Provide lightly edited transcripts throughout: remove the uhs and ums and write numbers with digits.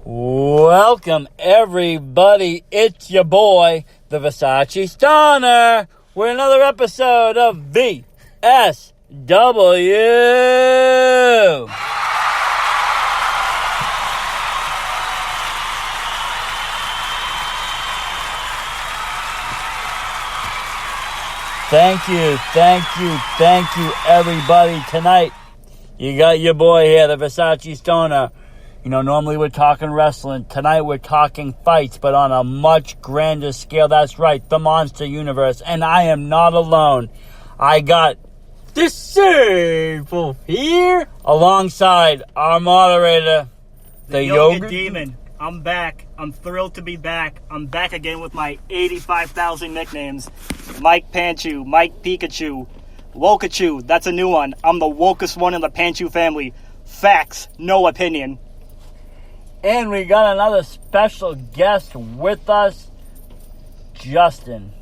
Welcome, everybody. It's your boy, the Versace Stoner, with another episode of VSW. Thank you, everybody. Tonight, you got your boy here, the Versace Stoner. You know, normally we're talking wrestling. Tonight we're talking fights, but on a much grander scale. That's right, the Monster Universe. And I am not alone. I got DisabWolf here alongside our moderator, the Yoga Demon. I'm back. I'm thrilled to be back. I'm back again with my 85,000 nicknames. Mike Panchu, Mike Pikachu, Wokachu. That's a new one. I'm the wokest one in the Panchu family. Facts, no opinion. And we got another special guest with us, Justin.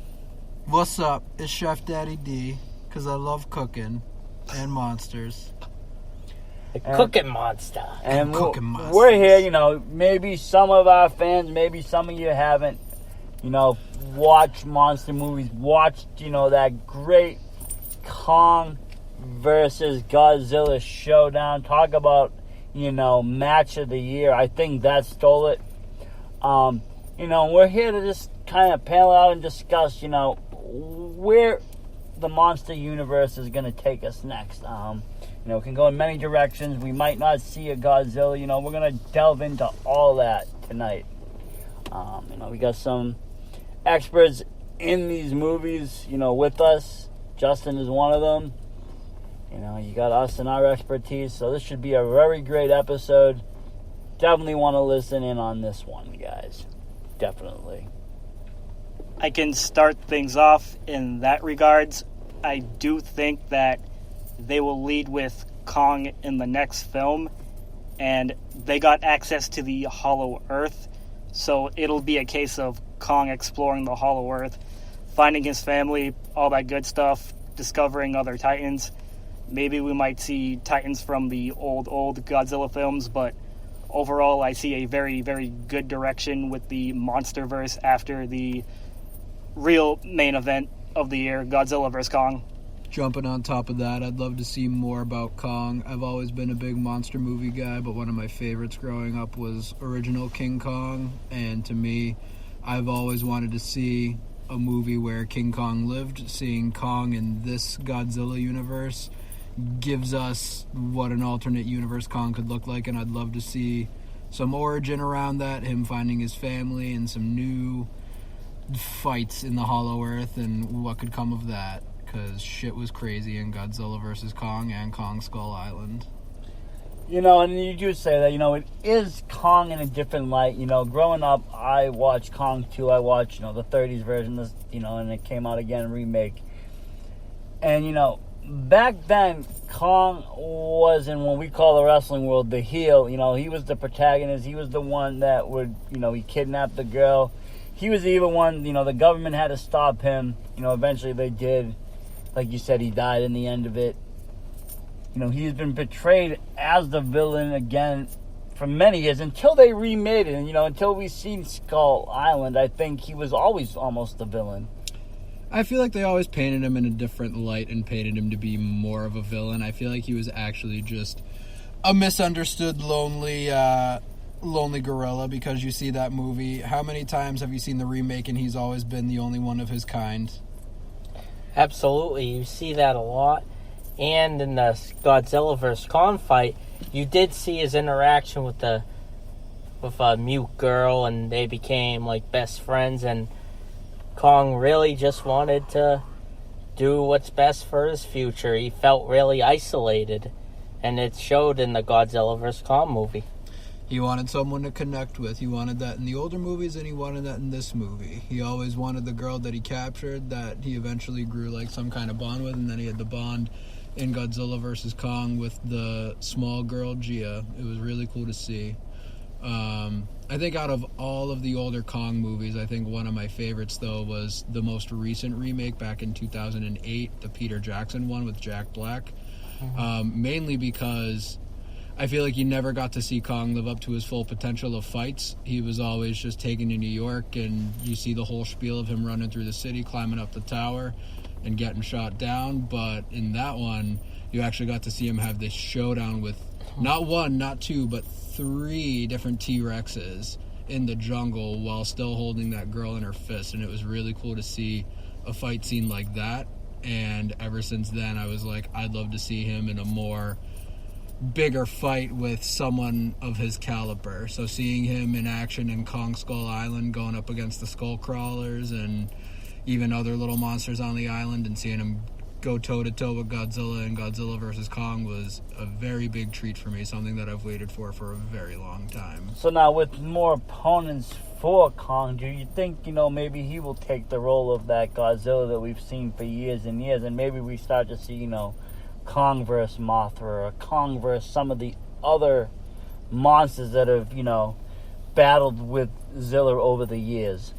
What's up? It's Chef Daddy D, because I love cooking and monsters. The cooking monster. And we're here, you know, maybe some of our fans, maybe some of you haven't, you know, watched monster movies, watched, you know, that great Kong versus Godzilla showdown. Talk about, you know, match of the year. I think that stole it. You know, we're here to just kind of panel out and discuss, you know, where the Monster Universe is going to take us next. You know, it can go in many directions. We might not see a Godzilla. You know, we're going to delve into all that tonight. You know, we got some experts in these movies, you know, with us. Justin is one of them. You know, you got us and our expertise, so this should be a very great episode. Definitely want to listen in on this one, guys. Definitely. I can start things off in that regards. I do think that they will lead with Kong in the next film, and they got access to the Hollow Earth, so it'll be a case of Kong exploring the Hollow Earth, finding his family, all that good stuff, discovering other Titans. Maybe we might see Titans from the old Godzilla films, but overall I see a very, very good direction with the Monsterverse after the real main event of the year, Godzilla vs. Kong. Jumping on top of that, I'd love to see more about Kong. I've always been a big monster movie guy, but one of my favorites growing up was original King Kong, and to me, I've always wanted to see a movie where King Kong lived. Seeing Kong in this Godzilla universe gives us what an alternate universe Kong could look like, and I'd love to see some origin around that, him finding his family, and some new fights in the Hollow Earth, and what could come of that, because shit was crazy in Godzilla vs. Kong and Kong Skull Island. You know, and you do say that, you know, it is Kong in a different light. You know, growing up, I watched Kong 2. I watched, you know, the 30s version, you know, and it came out again, remake. And, you know, back then, Kong was in what we call the wrestling world, the heel. You know, he was the protagonist. He was the one that would, you know, he kidnapped the girl. He was the evil one. You know, the government had to stop him. You know, eventually they did. Like you said, he died in the end of it. You know, he's been portrayed as the villain again for many years until they remade it. And, you know, until we seen Skull Island, I think he was always almost the villain. I feel like they always painted him in a different light and painted him to be more of a villain. I feel like he was actually just a misunderstood, lonely gorilla, because you see that movie. How many times have you seen the remake and he's always been the only one of his kind? Absolutely, you see that a lot. And in the Godzilla vs. Kong fight, you did see his interaction with a mute girl, and they became like best friends, and Kong really just wanted to do what's best for his future. He felt really isolated, and it showed in the Godzilla vs. Kong movie. He wanted someone to connect with. He wanted that in the older movies, and he wanted that in this movie. He always wanted the girl that he captured, that he eventually grew like some kind of bond with, and then he had the bond in Godzilla vs. Kong with the small girl, Gia. It was really cool to see. I think out of all of the older Kong movies, I think one of my favorites, though, was the most recent remake back in 2008, the Peter Jackson one with Jack Black. Mainly because I feel like you never got to see Kong live up to his full potential of fights. He was always just taken to New York, and you see the whole spiel of him running through the city, climbing up the tower, and getting shot down. But in that one, you actually got to see him have this showdown with not one, not two, but 3 different T-Rexes in the jungle while still holding that girl in her fist. And it was really cool to see a fight scene like that. And ever since then, I was like, I'd love to see him in a more bigger fight with someone of his caliber. So seeing him in action in Kong Skull Island, going up against the skull crawlers and even other little monsters on the island, and seeing him go toe-to-toe with Godzilla and Godzilla versus Kong was a very big treat for me, something that I've waited for a very long time. So now with more opponents for Kong, do you think, maybe he will take the role of that Godzilla that we've seen for years and years, and maybe we start to see, Kong versus Mothra, or Kong versus some of the other monsters that have, battled with Zilla over the years?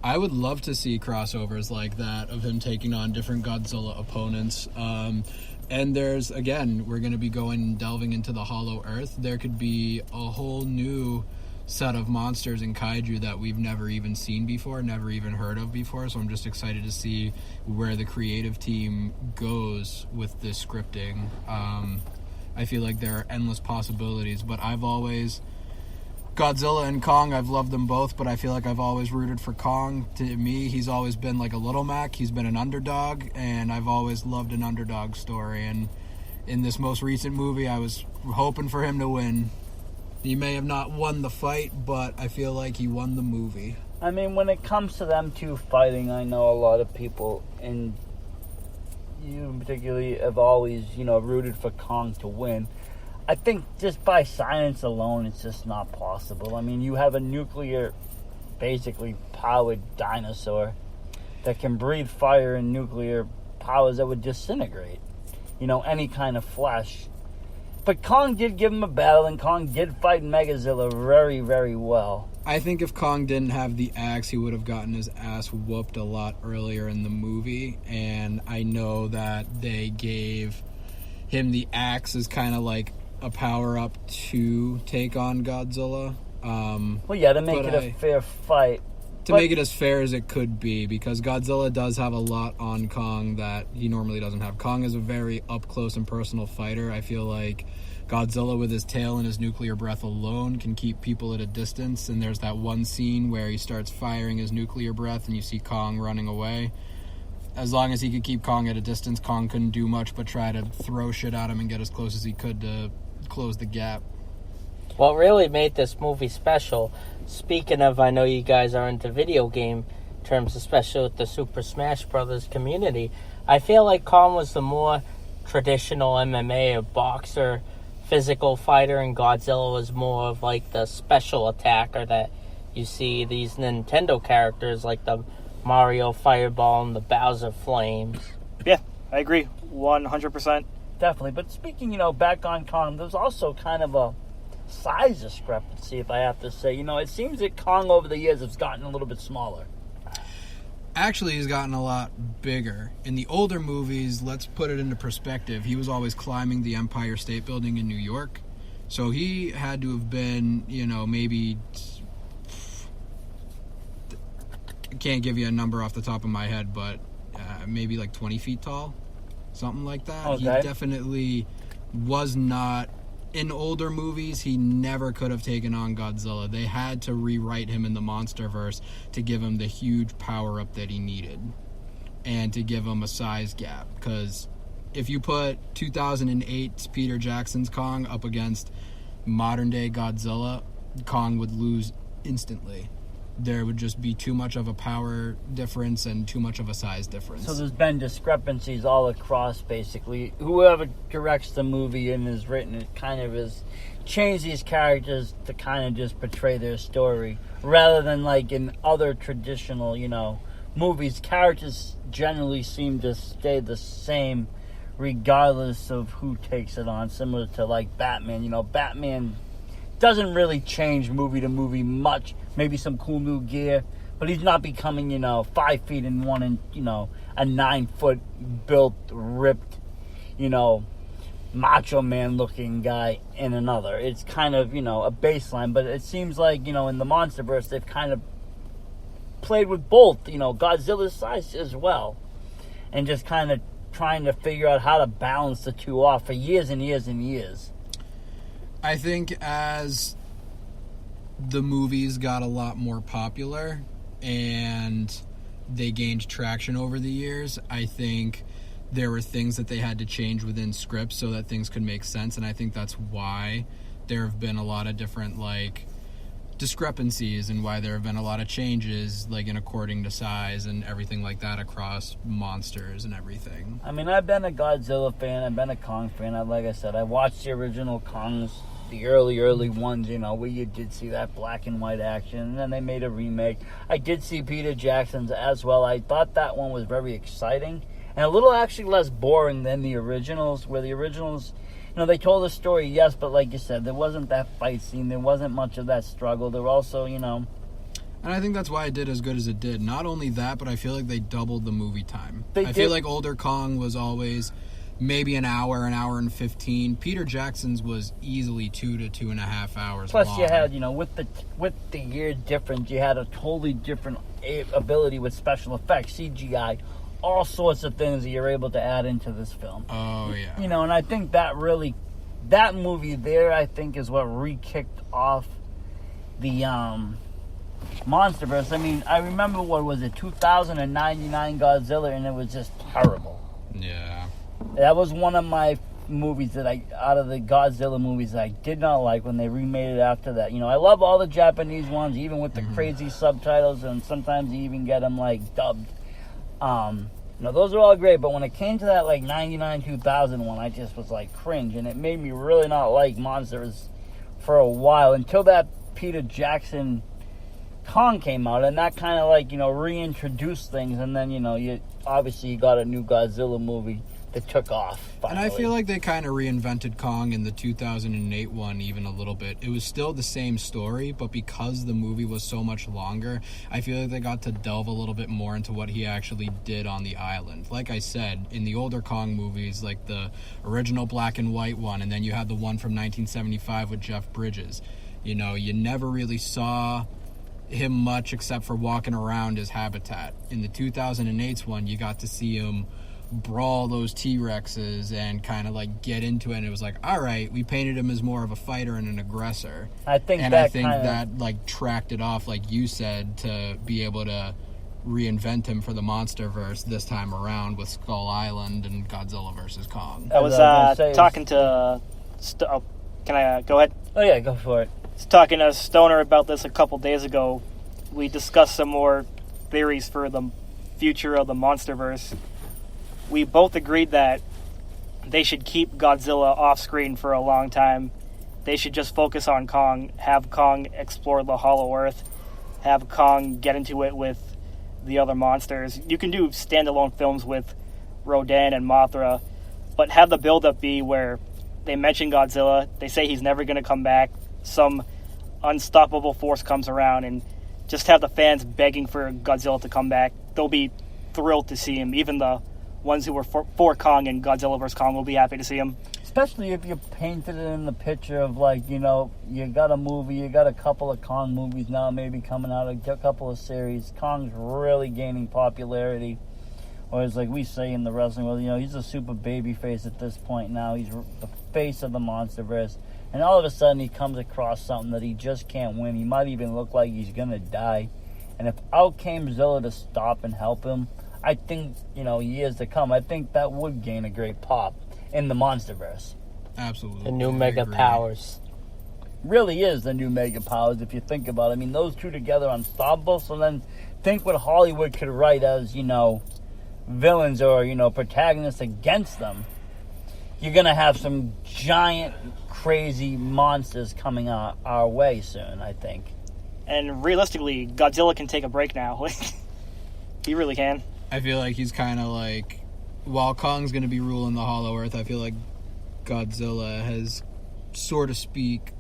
I would love to see crossovers like that of him taking on different Godzilla opponents. And there's, again, we're going to be delving into the Hollow Earth. There could be a whole new set of monsters and kaiju that we've never even seen before, never even heard of before. So I'm just excited to see where the creative team goes with this scripting. I feel like there are endless possibilities, but Godzilla and Kong, I've loved them both, but I feel like I've always rooted for Kong. To me, he's always been like a little Mac. He's been an underdog, and I've always loved an underdog story. And in this most recent movie, I was hoping for him to win. He may have not won the fight, but I feel like he won the movie. I mean, when it comes to them two fighting, I know a lot of people, and you particularly, have always, rooted for Kong to win. I think just by science alone, it's just not possible. I mean, you have a nuclear, basically powered dinosaur that can breathe fire and nuclear powers that would disintegrate, any kind of flesh. But Kong did give him a battle, and Kong did fight Megazilla very, very well. I think if Kong didn't have the axe, he would have gotten his ass whooped a lot earlier in the movie. And I know that they gave him the axe as kind of like a power-up to take on Godzilla. Well, yeah, to make it a fair fight. Make it as fair as it could be, because Godzilla does have a lot on Kong that he normally doesn't have. Kong is a very up-close and personal fighter. I feel like Godzilla, with his tail and his nuclear breath alone, can keep people at a distance. And there's that one scene where he starts firing his nuclear breath and you see Kong running away. As long as he could keep Kong at a distance, Kong couldn't do much but try to throw shit at him and get as close as he could to close the gap. What really made this movie special, speaking of, I know you guys are into video game terms, especially with the Super Smash Brothers community, I feel like Kong was the more traditional MMA or boxer, physical fighter, and Godzilla was more of like the special attacker that you see these Nintendo characters like the Mario Fireball and the Bowser Flames. Yeah, I agree 100%. Definitely. But speaking, back on Kong, there's also kind of a size discrepancy, if I have to say. It seems that Kong over the years has gotten a little bit smaller. Actually, he's gotten a lot bigger. In the older movies, let's put it into perspective, he was always climbing the Empire State Building in New York. So he had to have been, maybe... I can't give you a number off the top of my head, but maybe like 20 feet tall. Something like that. Okay. He definitely was not... In older movies, he never could have taken on Godzilla. They had to rewrite him in the MonsterVerse to give him the huge power-up that he needed. And to give him a size gap. Because if you put 2008's Peter Jackson's Kong up against modern-day Godzilla, Kong would lose instantly. There would just be too much of a power difference and too much of a size difference. So there's been discrepancies all across, basically. Whoever directs the movie and has written it kind of has changed these characters to kind of just portray their story. Rather than like in other traditional, movies, characters generally seem to stay the same regardless of who takes it on. Similar to like Batman. Batman doesn't really change movie to movie much. Maybe some cool new gear, but he's not becoming, 5 feet and 1 inch, a 9 foot built, ripped, Macho Man looking guy in another. It's kind of, a baseline, but it seems like, in the MonsterVerse, they've kind of played with both, Godzilla's size as well. And just kind of trying to figure out how to balance the two off for years and years and years. I think as the movies got a lot more popular and they gained traction over the years, I think there were things that they had to change within scripts so that things could make sense, and I think that's why there have been a lot of different, discrepancies and why there have been a lot of changes, in according to size and everything like that across monsters and everything. I mean, I've been a Godzilla fan, I've been a Kong fan. Like I said, I watched the original Kongs, the early ones, where you did see that black and white action, and then they made a remake. I did see Peter Jackson's as well. I thought that one was very exciting and a little actually less boring than the originals, where the originals, they told a story, yes, but like you said, there wasn't that fight scene. There wasn't much of that struggle. There were also, And I think that's why it did as good as it did. Not only that, but I feel like they doubled the movie time. I feel like older Kong was always maybe an hour and 15. Peter Jackson's was easily 2 to 2.5 hours Plus long. You had, with the year difference, you had a totally different ability with special effects, CGI, all sorts of things that you're able to add into this film. Oh, yeah. And I think that movie there, I think, is what re-kicked off the MonsterVerse. I mean, I remember, 2099 Godzilla, and it was just terrible. Yeah. That was one of my movies that out of the Godzilla movies that I did not like when they remade it after that. I love all the Japanese ones, even with the crazy subtitles, and sometimes you even get them, dubbed. Those are all great, but when it came to that 99 2000 one, I just was cringe, and it made me really not like monsters for a while until that Peter Jackson Kong came out, and that kind of reintroduced things, and then you obviously got a new Godzilla movie that took off finally. And I feel like they kind of reinvented Kong in the 2008 one even a little bit. It was still the same story, but because the movie was so much longer, I feel like they got to delve a little bit more into what he actually did on the island. Like I said, in the older Kong movies, like the original black and white one, and then you had the one from 1975 with Jeff Bridges, you never really saw him much except for walking around his habitat. In the 2008 one, you got to see him brawl those T-Rexes and kind of get into it, and it was all right, we painted him as more of a fighter and an aggressor. I think that tracked it off, like you said, to be able to reinvent him for the MonsterVerse this time around with Skull Island and Godzilla vs. Kong. I was talking to can I go ahead? Oh yeah, go for it. I was talking to Stoner about this a couple days ago. We discussed some more theories for the future of the MonsterVerse. We both agreed that they should keep Godzilla off screen for a long time. They should just focus on Kong, have Kong explore the Hollow Earth, have Kong get into it with the other monsters. You can do standalone films with Rodan and Mothra, but have the build-up be where they mention Godzilla, they say he's never going to come back, some unstoppable force comes around, and just have the fans begging for Godzilla to come back. They'll be thrilled to see him. Even the ones who were for Kong and Godzilla vs. Kong will be happy to see him. Especially if you painted it in the picture of you got a movie, you got a couple of Kong movies now maybe coming out, a couple of series. Kong's really gaining popularity. Or as we say in the wrestling world, he's a super baby face at this point now. He's the face of the MonsterVerse. And all of a sudden he comes across something that he just can't win. He might even look like he's going to die. And if out came Zilla to stop and help him, I think, years to come, I think that would gain a great pop in the MonsterVerse. Absolutely. The new Mega Powers. Really is the new Mega Powers, if you think about it. I mean, those two together are unstoppable, so then think what Hollywood could write as, villains or, protagonists against them. You're going to have some giant, crazy monsters coming our way soon, I think. And realistically, Godzilla can take a break now. He really can. I feel like he's kind of while Kong's going to be ruling the Hollow Earth, I feel like Godzilla has, so to speak,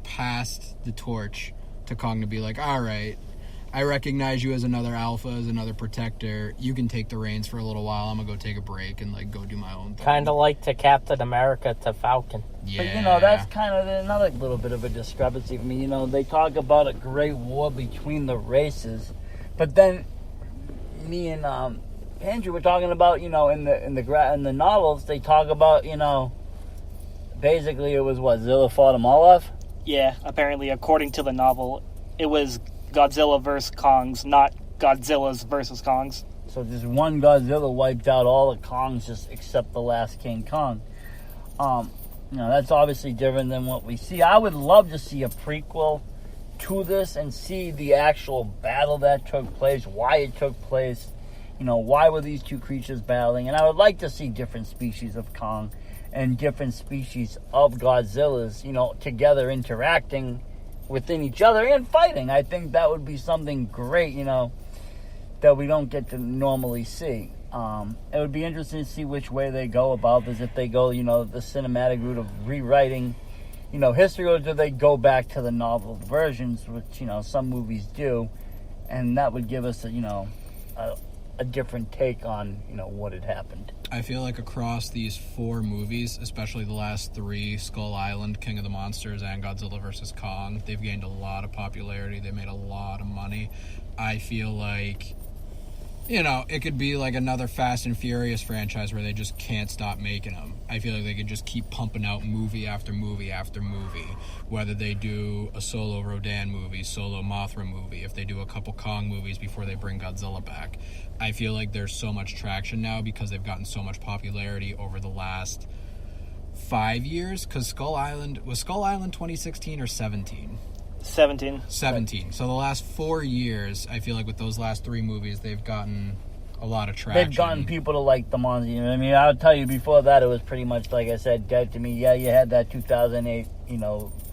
passed the torch to Kong to be all right, I recognize you as another alpha, as another protector. You can take the reins for a little while. I'm gonna go take a break and like go do my own thing. Kind of like to Captain America to Falcon. Yeah. But, that's kind of another little bit of a discrepancy for me. They talk about a great war between the races, but then me and Andrew were talking about, in the novels, they talk about, basically it was what, Zilla fought them all off? Yeah, apparently, according to the novel, it was Godzilla versus Kongs, not Godzilla's versus Kongs. So just one Godzilla wiped out all the Kongs just except the last King Kong. That's obviously different than what we see. I would love to see a prequel to this and see the actual battle that took place, why it took place, why were these two creatures battling. And I would like to see different species of Kong and different species of Godzillas, together interacting within each other and fighting. I think that would be something great, that we don't get to normally see. It would be interesting to see which way they go about this, if they go, the cinematic route of rewriting, history, or do they go back to the novel versions, which, some movies do, and that would give us, a different take on, what had happened. I feel like across these 4 movies, especially the last 3, Skull Island, King of the Monsters, and Godzilla vs. Kong, they've gained a lot of popularity. They made a lot of money. I feel like, it could be like another Fast and Furious franchise where they just can't stop making them. I feel like they could just keep pumping out movie after movie after movie. Whether they do a solo Rodan movie, solo Mothra movie, if they do a couple Kong movies before they bring Godzilla back. I feel like there's so much traction now because they've gotten so much popularity over the last 5 years. Because was Skull Island 2016 or 17? 17. So the last 4 years, I feel like with those last 3 movies, they've gotten a lot of traction. They've gotten people to like the monster. I would tell you before that, it was pretty much, like I said, dead to me. Yeah, you had that 2008,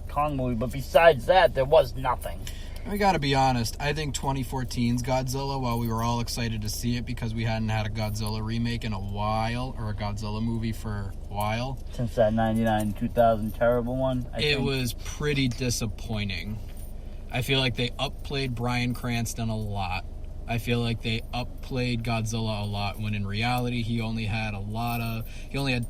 Kong movie, but besides that, there was nothing. I gotta be honest, I think 2014's Godzilla, while we were all excited to see it because we hadn't had a Godzilla remake in a while, or a Godzilla movie for a while. Since that 99, 2000 terrible one, I think. Was pretty disappointing. I feel like they upplayed Bryan Cranston a lot. I feel like they upplayed Godzilla a lot, when in reality he only had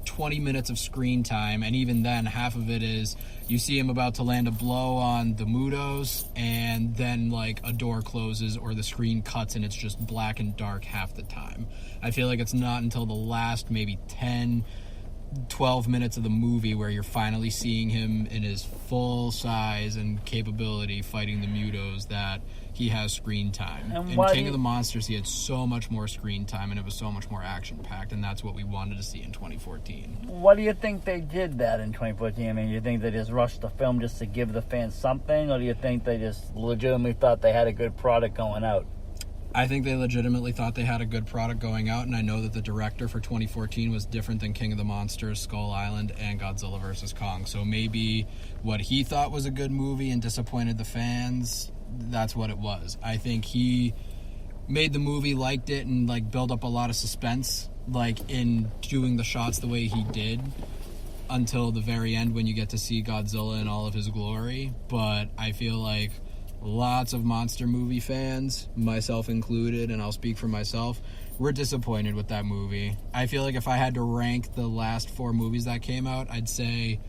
20 minutes of screen time, and even then half of it is you see him about to land a blow on the Mutos, and then like a door closes or the screen cuts and it's just black and dark half the time. I feel like it's not until the last maybe 10-12 minutes of the movie where you're finally seeing him in his full size and capability fighting the Mutos that he has screen time. In King of the Monsters, he had so much more screen time, and it was so much more action-packed, and that's what we wanted to see in 2014. What do you think they did that in 2014? Do you think they just rushed the film just to give the fans something, or do you think they just legitimately thought they had a good product going out? I think they legitimately thought they had a good product going out, and I know that the director for 2014 was different than King of the Monsters, Skull Island, and Godzilla vs. Kong. So maybe what he thought was a good movie and disappointed the fans, that's what it was. I think he made the movie, liked it, and built up a lot of suspense, in doing the shots the way he did, until the very end when you get to see Godzilla in all of his glory. But I feel like lots of monster movie fans, myself included, and I'll speak for myself, we're disappointed with that movie. I feel like if I had to rank the last 4 movies that came out, I'd say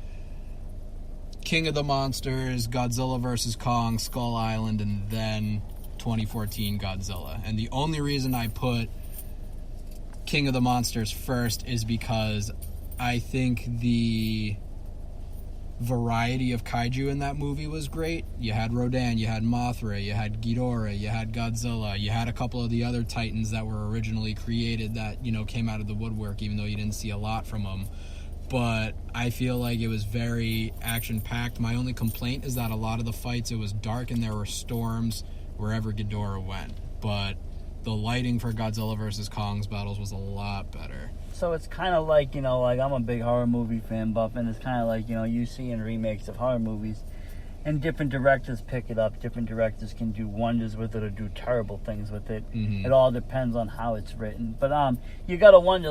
King of the Monsters, Godzilla vs. Kong, Skull Island, and then 2014 Godzilla. And the only reason I put King of the Monsters first is because I think the variety of kaiju in that movie was great. You had Rodan, you had Mothra, you had Ghidorah, you had Godzilla, you had a couple of the other titans that were originally created that, came out of the woodwork, even though you didn't see a lot from them. But I feel like it was very action-packed. My only complaint is that a lot of the fights, it was dark and there were storms wherever Ghidorah went. But the lighting for Godzilla vs. Kong's battles was a lot better. So it's kind of like, I'm a big horror movie fan buff, and it's kind of like, you see in remakes of horror movies, and different directors pick it up. Different directors can do wonders with it or do terrible things with it. Mm-hmm. It all depends on how it's written. But you gotta wonder,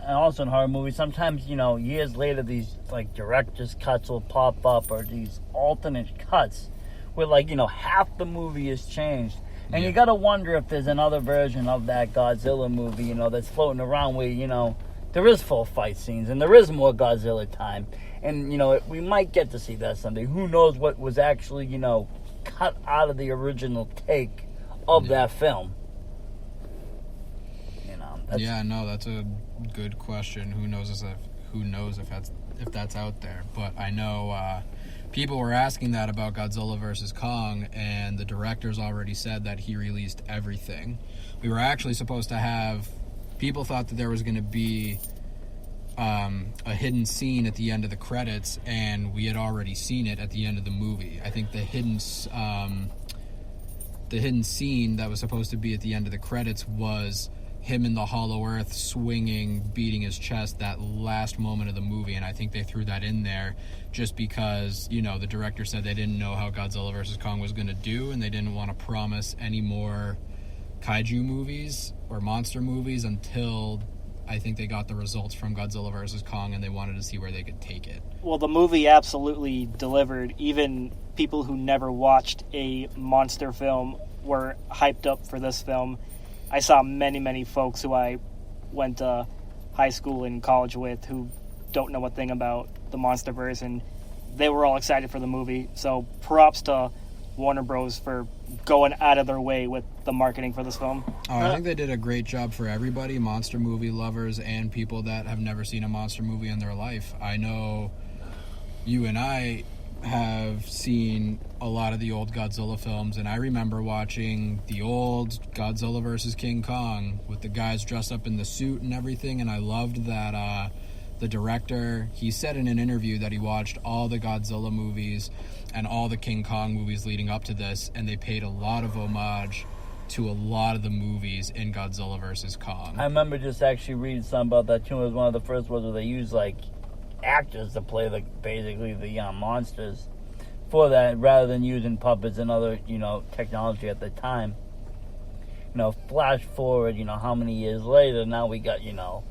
also in horror movies, sometimes, years later, these, director's cuts will pop up, or these alternate cuts where, half the movie is changed. And you gotta wonder if there's another version of that Godzilla movie, you know, that's floating around where, you know, there is full fight scenes and there is more Godzilla time. And, you know, we might get to see that someday. Who knows what was actually, you know, cut out of the original take of that film. You know. That's a good question. Who knows if that's out there. But I know people were asking that about Godzilla vs. Kong, and the director's already said that he released everything. We were actually supposed to have... People thought that there was going to be a hidden scene at the end of the credits, and we had already seen it at the end of the movie. I think the hidden scene that was supposed to be at the end of the credits was him in the Hollow Earth swinging, beating his chest, that last moment of the movie, and I think they threw that in there just because, you know, the director said they didn't know how Godzilla vs. Kong was going to do, and they didn't want to promise any more kaiju movies or monster movies until I think they got the results from Godzilla vs. Kong, and they wanted to see where they could take it. Well, the movie absolutely delivered. Even people who never watched a monster film were hyped up for this film. I saw many folks who I went to high school and college with who don't know a thing about the Monsterverse, and they were all excited for the movie. So props to Warner Bros. For going out of their way with the marketing for this film. I think they did a great job for everybody, monster movie lovers and people that have never seen a monster movie in their life. I know you and I have seen a lot of the old Godzilla films, and I remember watching the old Godzilla vs. King Kong with the guys dressed up in the suit and everything, and I loved that the director, he said in an interview that he watched all the Godzilla movies and all the King Kong movies leading up to this, and they paid a lot of homage to a lot of the movies in Godzilla vs. Kong. I remember just actually reading something about that too. It was one of the first ones where they used like actors to play basically the monsters for that, rather than using puppets and other, you know, technology at the time. You know, flash forward, you know, how many years later, now we got, you know,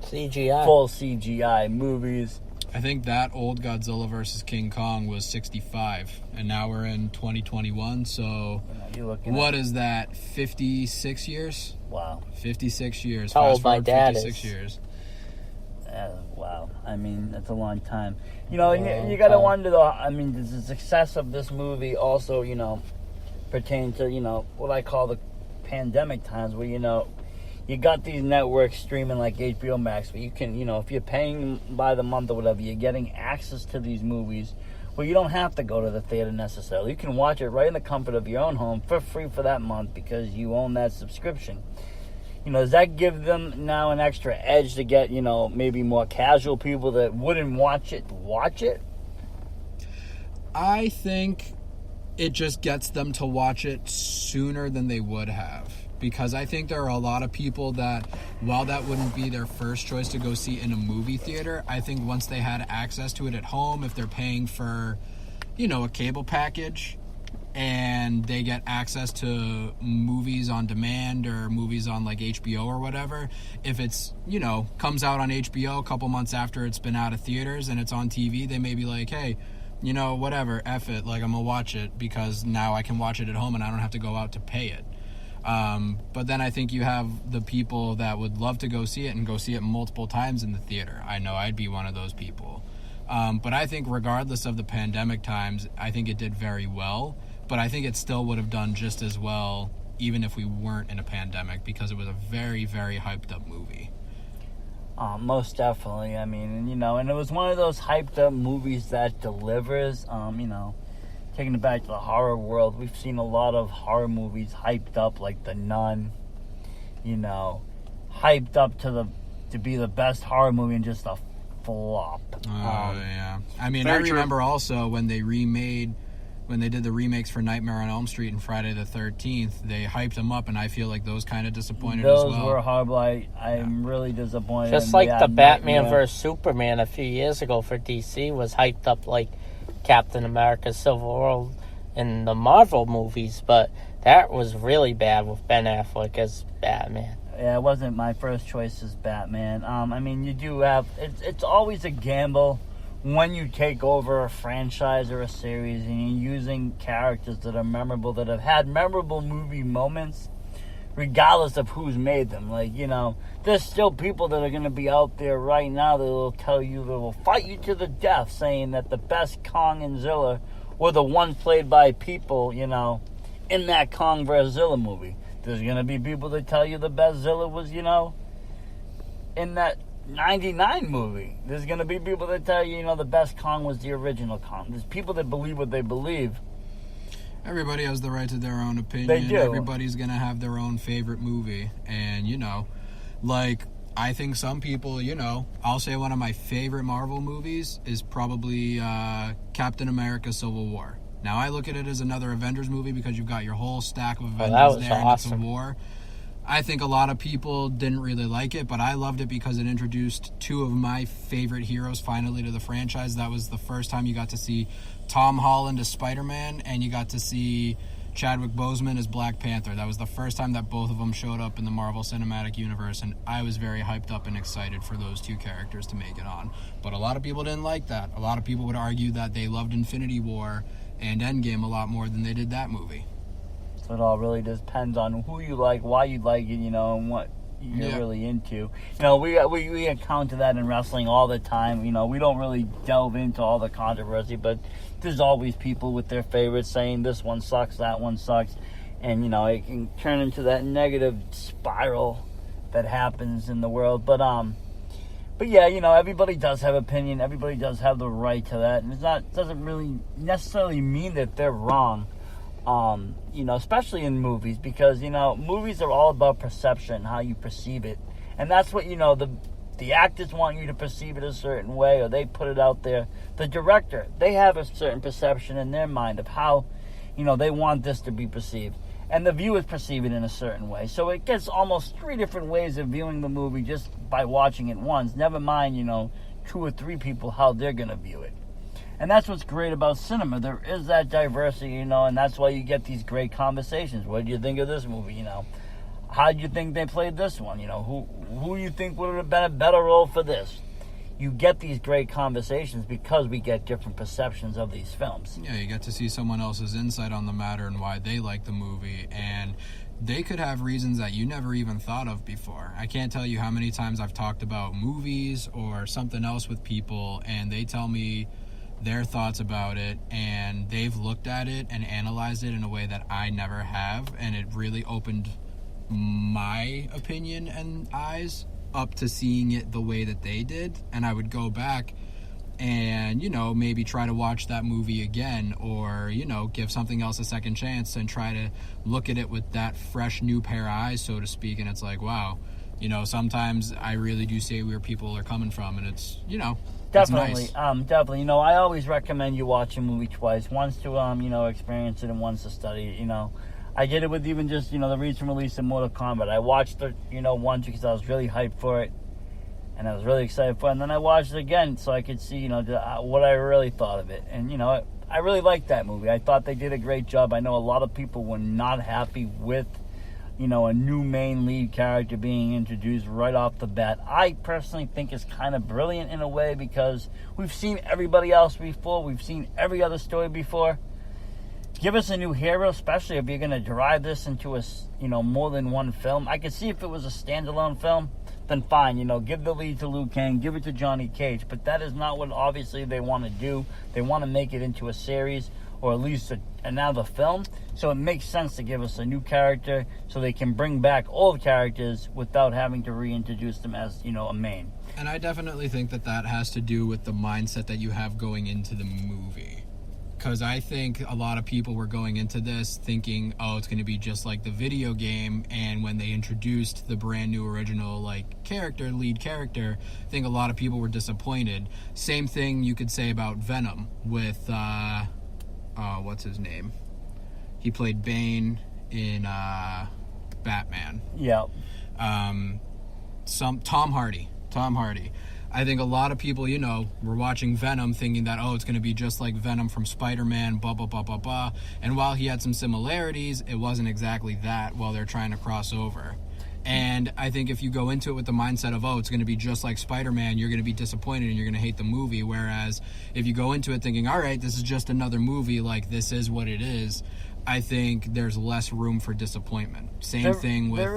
CGI. full CGI movies. I think that old Godzilla vs. King Kong was 65, and now we're in 2021, so what is that, 56 years? Wow. 56 years. How old my dad 56 is. years. Wow. I mean, that's a long time. You know, and you got to wonder, though, I mean, does the success of this movie also, you know, pertain to, you know, what I call the pandemic times where, you know, you got these networks streaming like HBO Max where you can, you know, if you're paying by the month or whatever, you're getting access to these movies where you don't have to go to the theater necessarily. You can watch it right in the comfort of your own home for free for that month because you own that subscription. You know, does that give them now an extra edge to get, you know, maybe more casual people that wouldn't watch it? I think it just gets them to watch it sooner than they would have. Because I think there are a lot of people that, while that wouldn't be their first choice to go see in a movie theater, I think once they had access to it at home, if they're paying for, you know, a cable package, and they get access to movies on demand or movies on like HBO or whatever, if it's, you know, comes out on HBO a couple months after it's been out of theaters and it's on TV, they may be like, hey, you know, whatever, F it, like I'm gonna watch it because now I can watch it at home and I don't have to go out to pay it. But then I think you have the people that would love to go see it and go see it multiple times in the theater. I know I'd be one of those people. But I think regardless of the pandemic times, I think it did very well. But I think it still would have done just as well even if we weren't in a pandemic because it was a very, very hyped up movie. Most definitely. I mean, you know, and it was one of those hyped up movies that delivers, you know. Taking it back to the horror world, we've seen a lot of horror movies hyped up, like The Nun, you know, hyped up to be the best horror movie and just a flop. Yeah. I mean, I remember also when they did the remakes for Nightmare on Elm Street and Friday the 13th, they hyped them up, and I feel like those kind of disappointed as well. Those were horrible. I'm really disappointed. Just like the Batman vs. Superman a few years ago for DC was hyped up like Captain America Civil War in the Marvel movies, but that was really bad with Ben Affleck as Batman. Yeah, it wasn't my first choice as Batman. I mean, you do have... It's always a gamble when you take over a franchise or a series and you're using characters that are memorable, that have had memorable movie moments, regardless of who's made them. Like, you know, there's still people that are going to be out there right now that will tell you, that will fight you to the death, saying that the best Kong and Zilla were the ones played by people, you know, in that Kong vs. Zilla movie. There's going to be people that tell you the best Zilla was, you know, in that 99 movie. There's going to be people that tell you, you know, the best Kong was the original Kong. There's people that believe what they believe. Everybody has the right to their own opinion. They do. Everybody's going to have their own favorite movie. And, you know, like, I think some people, you know, I'll say one of my favorite Marvel movies is probably Captain America Civil War. Now, I look at it as another Avengers movie because you've got your whole stack of Avengers there and it's a war. I think a lot of people didn't really like it, but I loved it because it introduced two of my favorite heroes finally to the franchise. That was the first time you got to see Tom Holland as Spider-Man, and you got to see Chadwick Boseman as Black Panther. That was the first time that both of them showed up in the Marvel Cinematic Universe, and I was very hyped up and excited for those two characters to make it on. But a lot of people didn't like that. A lot of people would argue that they loved Infinity War and Endgame a lot more than they did that movie. So it all really depends on who you like, why you like it, you know, and what you're really into. You know, we encounter that in wrestling all the time. You know, we don't really delve into all the controversy, but there's always people with their favorites saying this one sucks, that one sucks. And, you know, it can turn into that negative spiral that happens in the world. But yeah, you know, everybody does have opinion. Everybody does have the right to that. And doesn't really necessarily mean that they're wrong. You know, especially in movies, because, you know, movies are all about perception, how you perceive it. And that's what, you know, the actors want you to perceive it a certain way, or they put it out there. The director, they have a certain perception in their mind of how, you know, they want this to be perceived. And the viewers perceive it in a certain way. So it gets almost 3 different ways of viewing the movie just by watching it once. Never mind, you know, 2 or 3 people, how they're going to view it. And that's what's great about cinema. There is that diversity, you know, and that's why you get these great conversations. What do you think of this movie, you know? How do you think they played this one, you know? Who do you think would have been a better role for this? You get these great conversations because we get different perceptions of these films. Yeah, you get to see someone else's insight on the matter and why they like the movie, and they could have reasons that you never even thought of before. I can't tell you how many times I've talked about movies or something else with people, and they tell me their thoughts about it, and they've looked at it and analyzed it in a way that I never have, and it really opened my opinion and eyes up to seeing it the way that they did. And I would go back and, you know, maybe try to watch that movie again, or, you know, give something else a second chance and try to look at it with that fresh new pair of eyes, so to speak. And it's like, wow, you know, sometimes I really do see where people are coming from, and it's, you know, definitely, nice. Definitely. You know, I always recommend you watch a movie twice. Once to, you know, experience it, and once to study it, you know. I did it with even just, you know, the recent release of Mortal Kombat. I watched it, you know, once because I was really hyped for it, and I was really excited for it. And then I watched it again so I could see, you know, what I really thought of it. And, you know, I really liked that movie. I thought they did a great job. I know a lot of people were not happy with, you know, a new main lead character being introduced right off the bat. I personally think it's kind of brilliant in a way because we've seen everybody else before. We've seen every other story before. Give us a new hero, especially if you're going to drive this into a, you know, more than one film. I could see if it was a standalone film, then fine, you know, give the lead to Liu Kang, give it to Johnny Cage. But that is not what obviously they want to do. They want to make it into a series, or at least another film. So it makes sense to give us a new character so they can bring back old characters without having to reintroduce them as, you know, a main. And I definitely think that has to do with the mindset that you have going into the movie. Because I think a lot of people were going into this thinking, oh, it's going to be just like the video game. And when they introduced the brand new original like lead character, I think a lot of people were disappointed. Same thing you could say about Venom with what's his name? He played Bane in Batman. Yeah. Tom Hardy. I think a lot of people, you know, were watching Venom thinking that, oh, it's going to be just like Venom from Spider-Man, blah, blah, blah, blah, blah. And while he had some similarities, it wasn't exactly that while they're trying to cross over. And I think if you go into it with the mindset of, oh, it's going to be just like Spider-Man, you're going to be disappointed and you're going to hate the movie. Whereas if you go into it thinking, all right, this is just another movie, like this is what it is, I think there's less room for disappointment. Same thing with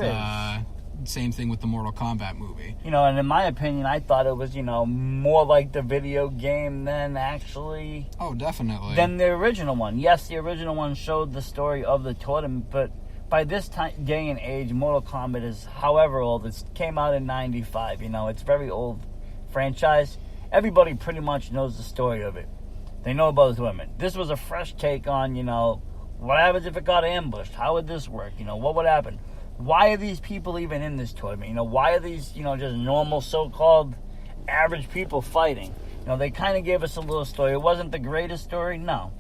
the Mortal Kombat movie. You know, and in my opinion, I thought it was, you know, more like the video game than actually... Oh, definitely. Than the original one. Yes, the original one showed the story of the tournament, but by this day and age, Mortal Kombat is however old. It came out in 95, you know. It's a very old franchise. Everybody pretty much knows the story of it. They know about the tournament. This was a fresh take on, you know, what happens if it got ambushed? How would this work? You know, what would happen? Why are these people even in this tournament? You know, why are these, you know, just normal so-called average people fighting? You know, they kind of gave us a little story. It wasn't the greatest story, no.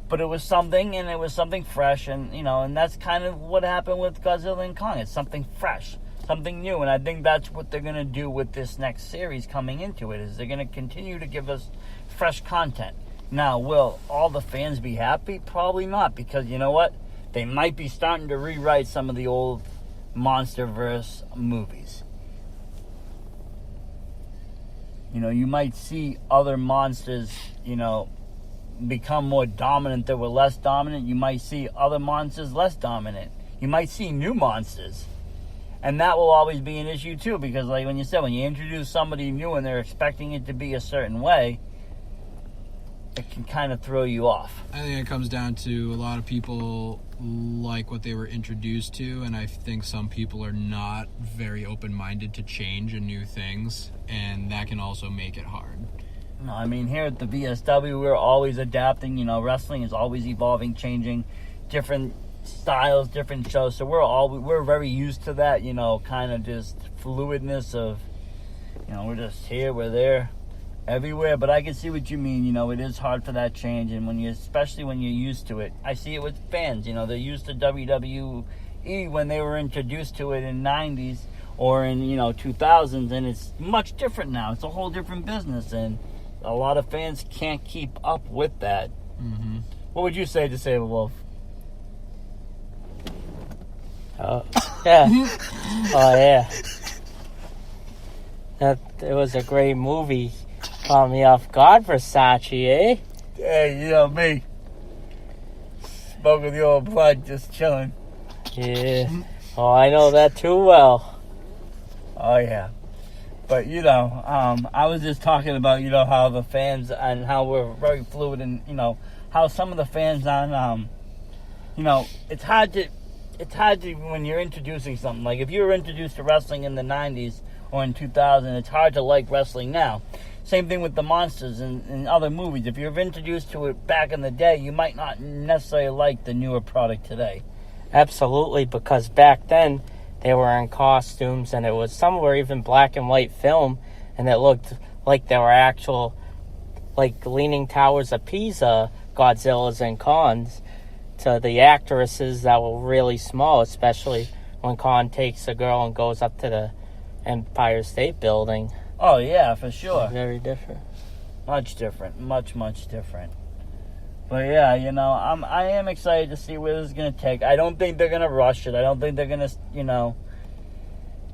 But it was something, and it was something fresh, and, you know, and that's kind of what happened with Godzilla and Kong. It's something fresh, something new, and I think that's what they're going to do with this next series coming into it, is they're going to continue to give us fresh content. Now, will all the fans be happy? Probably not, because you know what? They might be starting to rewrite some of the old MonsterVerse movies. You know, you might see other monsters, you know, become more dominant that were less dominant. You might see other monsters less dominant. You might see new monsters. And that will always be an issue too, because like when you said, when you introduce somebody new and they're expecting it to be a certain way, it can kind of throw you off. I think it comes down to a lot of people like what they were introduced to, and I think some people are not very open-minded to change and new things, and that can also make it hard. No, I mean, here at the VSW, we're always adapting. You know, wrestling is always evolving, changing, different styles, different shows. So we're very used to that, you know, kind of just fluidness of, you know, we're just here, we're there, everywhere. But I can see what you mean. You know, it is hard for that change, and especially when you're used to it. I see it with fans. You know, they're used to WWE when they were introduced to it in '90s or in, you know, 2000s, and it's much different now. It's a whole different business, and a lot of fans can't keep up with that. Mm-hmm. What would you say, DisabWolf? Oh, yeah. Oh, yeah. It was a great movie. Caught me off guard, Versace, eh? Hey, you know me. Smoking the old blood, just chilling. Yeah. Oh, I know that too well. Oh, yeah. But, you know, I was just talking about, you know, how the fans and how we're very fluid, and, you know, how some of the fans on, you know, it's hard to when you're introducing something. Like, if you were introduced to wrestling in the 90s or in 2000, it's hard to like wrestling now. Same thing with the monsters and other movies. If you're introduced to it back in the day, you might not necessarily like the newer product today. Absolutely, because back then they were in costumes, and some were even black and white film, and it looked like they were actual, like, Leaning Towers of Pisa Godzillas and Kongs, to the actresses that were really small, especially when Kong takes a girl and goes up to the Empire State Building. Oh, yeah, for sure. Very different. Much different. Much different. But, yeah, you know, I am excited to see where this is going to take. I don't think they're going to rush it. I don't think they're going to, you know,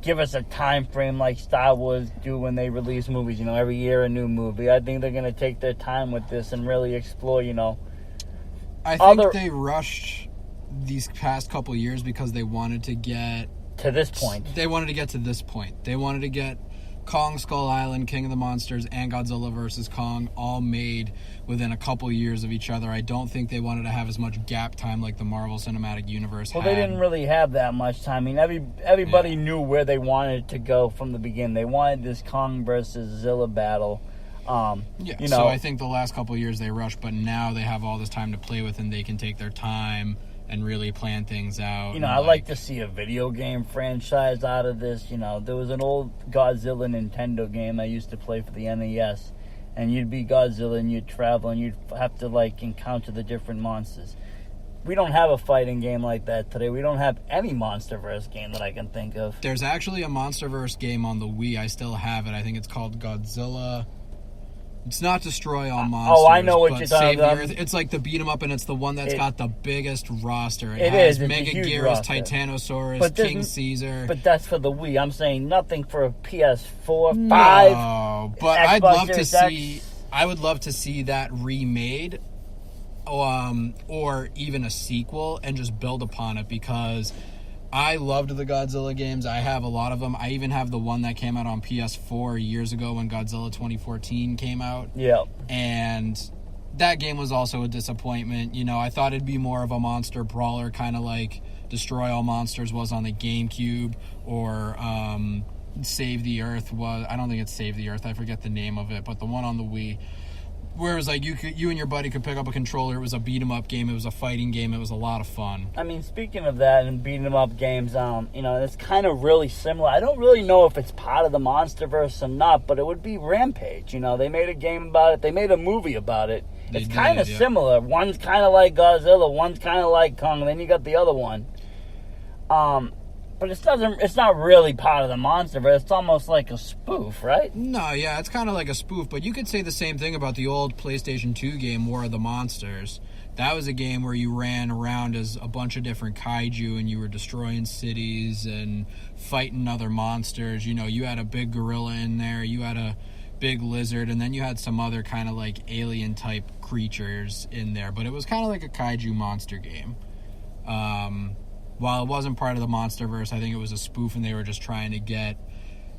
give us a time frame like Star Wars do when they release movies, you know, every year a new movie. I think they're going to take their time with this and really explore, you know. I think they rushed these past couple years because they wanted to get to this point. They wanted to get to this point. They wanted to get Kong Skull Island, King of the Monsters, and Godzilla vs. Kong all made within a couple years of each other. I don't think they wanted to have as much gap time like the Marvel Cinematic Universe had. They didn't really have that much time. I mean, everybody knew where they wanted it to go from the beginning. They wanted this Kong versus Zilla battle. You know, so I think the last couple of years they rushed, but now they have all this time to play with, and they can take their time and really plan things out. You know, I'd like to see a video game franchise out of this. You know, there was an old Godzilla Nintendo game I used to play for the NES, and you'd be Godzilla and you'd travel and you'd have to, like, encounter the different monsters. We don't have a fighting game like that today. We don't have any MonsterVerse game that I can think of. There's actually a MonsterVerse game on the Wii. I still have it. I think it's called Godzilla It's not destroy all monsters. Oh, I know what but you're talking save the about. Earth. It's like the beat 'em up, and it's the one that's got the biggest roster. It has is. It's a Mega huge Gyarados, roster. Titanosaurus, But King Caesar. But that's for the Wii. I'm saying nothing for a PS4, 5. No, but Xbox I'd love to Series X. see. I would love to see that remade, or even a sequel, and just build upon it, because I loved the Godzilla games. I have a lot of them. I even have the one that came out on PS4 years ago when Godzilla 2014 came out. Yeah. And that game was also a disappointment. You know, I thought it'd be more of a monster brawler, kind of like Destroy All Monsters was on the GameCube, or Save the Earth was. I don't think it's Save the Earth. I forget the name of it, but the one on the Wii. Where it was like you and your buddy could pick up a controller. It was a beat 'em up game. It was a fighting game. It was a lot of fun. I mean, speaking of that and beating 'em up games, it's kind of really similar. I don't really know if it's part of the MonsterVerse or not, but it would be Rampage. You know, they made a game about it. They made a movie about it. It's kind of similar. One's kind of like Godzilla. One's kind of like Kong. And then you got the other one. But it's not really part of the MonsterVerse. It's almost like a spoof, right? No, yeah, it's kind of like a spoof, but you could say the same thing about the old PlayStation 2 game, War of the Monsters. That was a game where you ran around as a bunch of different kaiju, and you were destroying cities and fighting other monsters. You know, you had a big gorilla in there, you had a big lizard, and then you had some other kind of like alien-type creatures in there. But it was kind of like a kaiju monster game. While it wasn't part of the MonsterVerse, I think it was a spoof, and they were just trying to get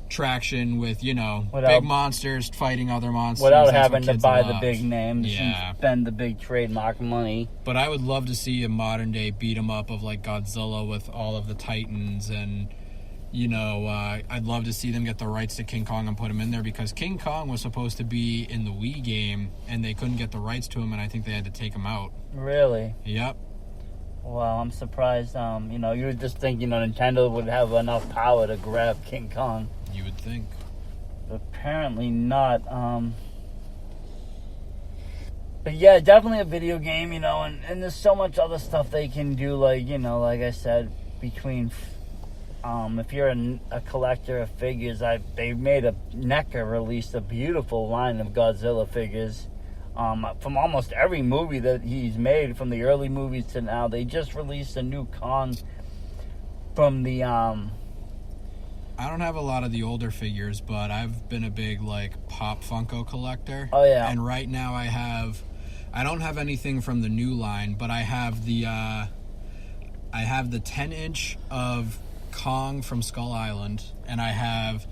traction with, big monsters fighting other monsters. Without having to buy the big names Yeah. and spend the big trademark money. But I would love to see a modern-day beat-em-up of, like, Godzilla with all of the Titans, and, I'd love to see them get the rights to King Kong and put him in there, because King Kong was supposed to be in the Wii game, and they couldn't get the rights to him, and I think they had to take him out. Really? Yep. Well, I'm surprised, you would just think, Nintendo would have enough power to grab King Kong. You would think. Apparently not. But yeah, definitely a video game, and there's so much other stuff they can do, like I said, between, if you're a collector of figures, they made NECA released a beautiful line of Godzilla figures. From almost every movie that he's made, from the early movies to now. They just released a new Kong from the, I don't have a lot of the older figures, but I've been a big, Pop Funko collector. Oh, yeah. And right now I don't have anything from the new line, but I have the 10-inch of Kong from Skull Island, and I have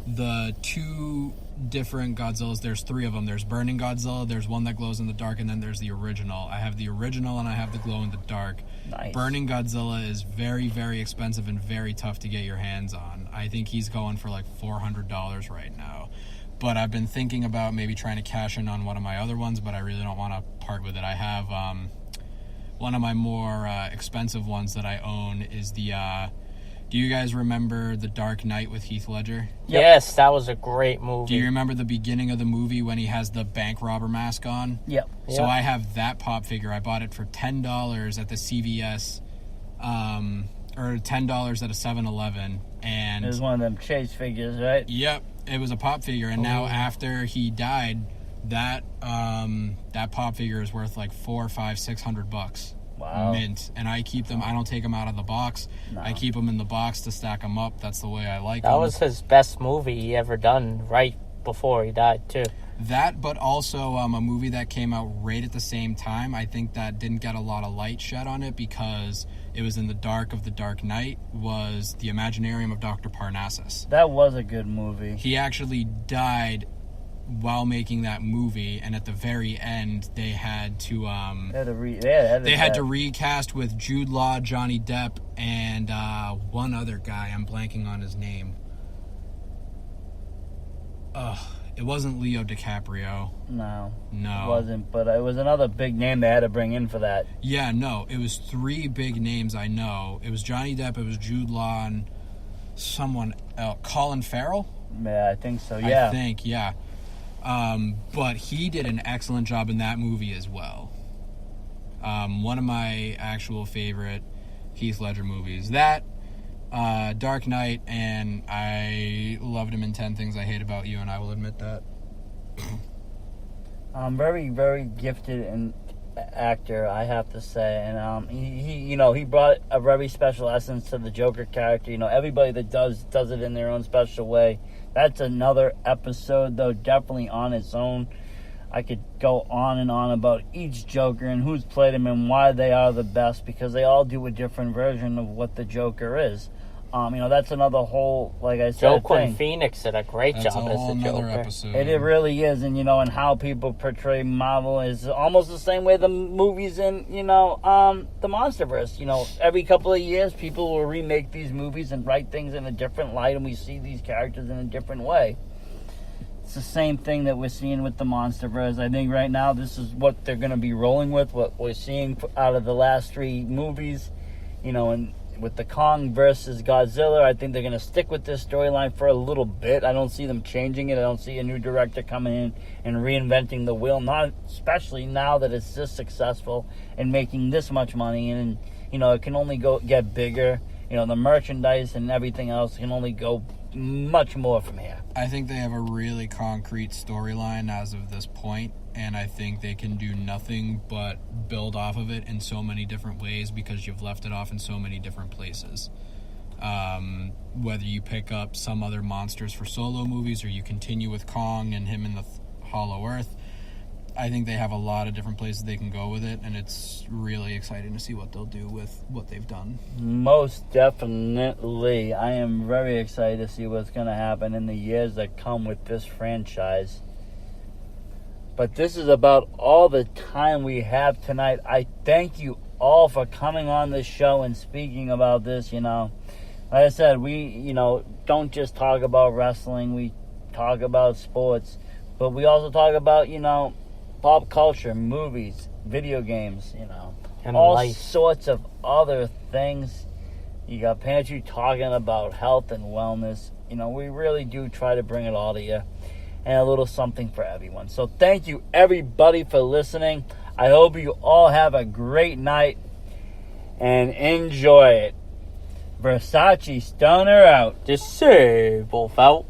the 2 different Godzillas. There's 3 of them. There's Burning Godzilla, there's one that glows in the dark, and then there's the original. I have the original and I have the glow in the dark. Nice. Burning Godzilla is very, very expensive and very tough to get your hands on. I think he's going for $400 right now. But I've been thinking about maybe trying to cash in on one of my other ones, but I really don't want to part with it. I have one of my more expensive ones that I own is the do you guys remember The Dark Knight with Heath Ledger? Yep. Yes, that was a great movie. Do you remember the beginning of the movie when he has the bank robber mask on? Yep. So I have that pop figure. I bought it for $10 at the CVS, or $10 at a 7-Eleven. And it was one of them chase figures, right? Yep. It was a pop figure. And now after he died, that pop figure is worth $400, $500, $600. Wow. Mint. And I keep them. I don't take them out of the box. No. I keep them in the box to stack them up. That's the way I like them. That was his best movie he ever done, right before he died, too. That, but also a movie that came out right at the same time. I think that didn't get a lot of light shed on it because it was in the dark of The Dark Knight, was The Imaginarium of Dr. Parnassus. That was a good movie. He actually died while making that movie, and at the very end they had to they had to recast with Jude Law, Johnny Depp, and one other guy. I'm blanking on his name. It wasn't Leo DiCaprio. No, it wasn't, but it was another big name they had to bring in for that. Yeah, no, it was 3 big names. I know it was Johnny Depp, it was Jude Law, and someone else. Colin Farrell. Yeah, I think so. Yeah, I think yeah. But he did an excellent job in that movie as well. One of my actual favorite Heath Ledger movies. That, Dark Knight, and I loved him in 10 Things I Hate About You, and I will admit that. Very, very gifted and actor, I have to say, and he brought a very special essence to the Joker character. Everybody that does it in their own special way. That's another episode, though, definitely on its own. I could go on and on about each Joker and who's played him and why they are the best, because they all do a different version of what the Joker is. That's another whole, like I said, Joaquin Phoenix did a great job as the Joker. Episode. It really is, and and how people portray Marvel is almost the same way the movies in the MonsterVerse. Every couple of years, people will remake these movies and write things in a different light, and we see these characters in a different way. It's the same thing that we're seeing with the MonsterVerse. I think right now this is what they're going to be rolling with, what we're seeing out of the last 3 movies, and with the Kong versus Godzilla, I think they're going to stick with this storyline for a little bit. I don't see them changing it. I don't see a new director coming in and reinventing the wheel, not especially now that it's this successful and making this much money. And, it can only get bigger. The merchandise and everything else can only go much more from here. I think they have a really concrete storyline as of this point, and I think they can do nothing but build off of it in so many different ways because you've left it off in so many different places. Whether you pick up some other monsters for solo movies or you continue with Kong and him in the Hollow Earth, I think they have a lot of different places they can go with it, and it's really exciting to see what they'll do with what they've done. Most definitely. I am very excited to see what's going to happen in the years that come with this franchise. But this is about all the time we have tonight. I thank you all for coming on this show and speaking about this, Like I said, we, don't just talk about wrestling. We talk about sports. But we also talk about, pop culture, movies, video games, and all life. sorts of other things. You got Pantry talking about health and wellness. We really do try to bring it all to you, and a little something for everyone. So thank you, everybody, for listening. I hope you all have a great night and enjoy it. Versace Stoner out. DisabWolf out.